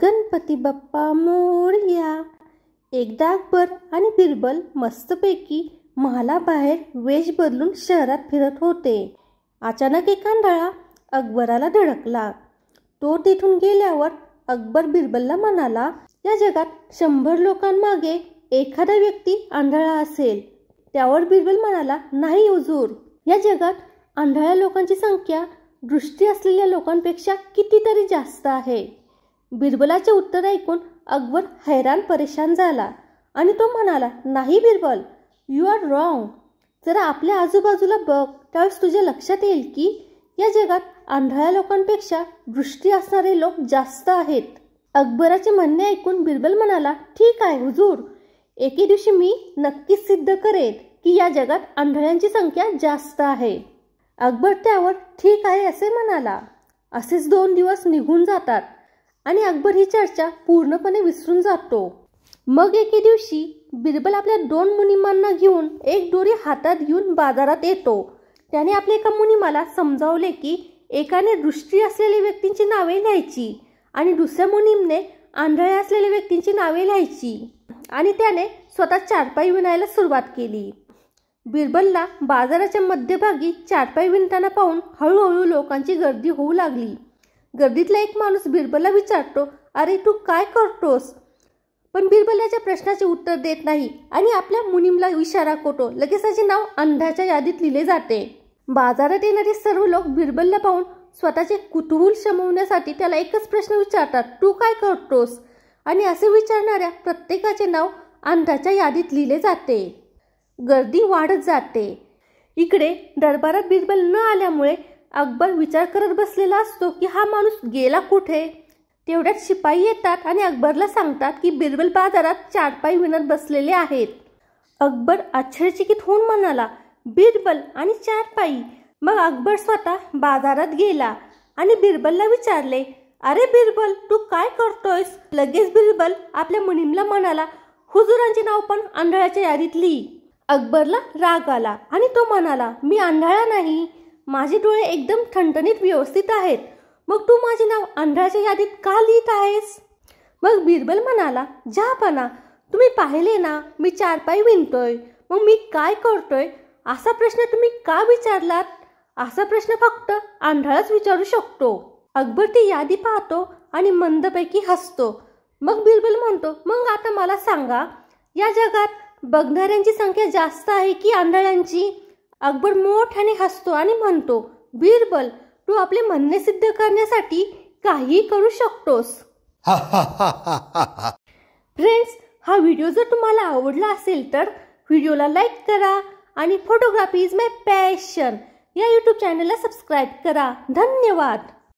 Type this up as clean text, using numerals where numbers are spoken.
गणपती बाप्पा मोरया। एकदा अकबर आणि बिरबल मस्तपैकी महालाबाहेर वेश बदलून शहरात फिरत होते। अचानक एक आंधळा अकबराला धडकला। तो तिथून गेल्यावर अकबर बिरबलला म्हणाला, या जगात 100 लोकांमागे एखादा व्यक्ती आंधळा असेल। त्यावर बिरबल म्हणाला, नाही हुजूर, या जगात आंधळ्या लोकांची संख्या दृष्टी असलेल्या लोकांपेक्षा कितीतरी जास्त आहे। बिरबलाचे उत्तर ऐकून अकबर हैराण परेशान झाला आणि तो म्हणाला, नाही बिरबल, यू आर रॉंग। जरा आपल्या आजूबाजूला बघ, त्यावेळेस तुझ्या लक्षात येईल की या जगात आंधळ्या लोकांपेक्षा दृष्टी असणारे लोक जास्त आहेत। अकबराचे म्हणणे ऐकून बिरबल म्हणाला, ठीक आहे हुजूर, एके दिवशी मी नक्कीच सिद्ध करेन की या जगात आंधळ्यांची संख्या जास्त आहे। अकबर त्यावर ठीक आहे असे म्हणाला। असेच 2 दिवस निघून जातात आणि अकबर ही चर्चा पूर्णपणे विसरून जातो। मग एके दिवशी बिरबल आपल्या 2 मुनिमांना घेऊन एक दोरी हातात घेऊन बाजारात येतो। त्याने आपल्या एका मुनिमाला समजावले की एकाने दृष्टी असलेल्या व्यक्तींची नावे लिहायची आणि दुसऱ्या मुनीमने आंधळ्या असलेल्या व्यक्तींची नावे लिहायची आणि त्याने स्वतः चारपाई विणायला सुरुवात केली। बिरबलला बाजाराच्या मध्यभागी चारपाई विणताना पाहून हळूहळू लोकांची गर्दी होऊ लागली। गर्दीतला एक माणूस बिरबलला विचारतो, अरे तू काय करतोस? पण बिरबल याच्या प्रश्नाचे उत्तर देत नाही आणि आपल्या मुनीमला इशारा करतो। लगेच त्याचे नाव अंधाच्या यादीत लिहिले जाते। बाजारात येणारे सर्व लोक बिरबलला पाहून स्वतःचे कुतूहल शमवण्यासाठी त्याला एकच प्रश्न विचारतात, तू काय करतोस? आणि असे विचारणाऱ्या प्रत्येकाचे नाव अंधाच्या यादीत लिहिले जाते। गर्दी वाढत जाते। इकडे दरबारात बिरबल न आल्यामुळे अकबर विचार करत बसलेला असतो की हा माणूस गेला कुठे? तेवढ्यात शिपाई येतात आणि अकबरला सांगतात की बिरबल बाजारात चारपाई विणत बसलेले आहेत। अकबर आश्चर्यचकित होऊन म्हणाला, बिरबल आणि चारपाई? मग अकबर स्वतः बाजारात गेला आणि बिरबलला विचारले, अरे बिरबल, तू काय करतोयस? लगेच बिरबल आपल्या मुनीमला म्हणाला, हुजुरांचे नाव पण आंधळ्याच्या यादीत लिही। अकबरला राग आला आणि तो म्हणाला, मी आंधळा नाही, माझे डोळे एकदम ठणठणीत व्यवस्थित आहेत, मग तू माझे नाव आंधळ्याच्या यादीत का लिहित आहेस? मग बिरबल म्हणाला, जहापना, तुम्ही पाहिले ना मी चारपाई विणतोय, मग मी काय करतोय असा प्रश्न तुम्ही का विचारलात? असा प्रश्न फक्त आंधळाच विचारू शकतो। अकबर ती यादी पाहतो आणि मंदपैकी हसतो। मग बिरबल म्हणतो, मग आता मला सांगा, या जगात बघणाऱ्यांची संख्या जास्त आहे की आंधळ्यांची? अकबर मोठ्याने हसतो आणि म्हणतो, बिरबल, तू आपले म्हणणे सिद्ध करण्यासाठी काहीही करू शकतोस। फ्रेंड्स, हा व्हिडिओ जर तुम्हाला आवडला असेल तर व्हिडिओला लाईक करा आणि फोटोग्राफी इज माय पॅशन या YouTube चॅनलला सबस्क्राईब करा। धन्यवाद।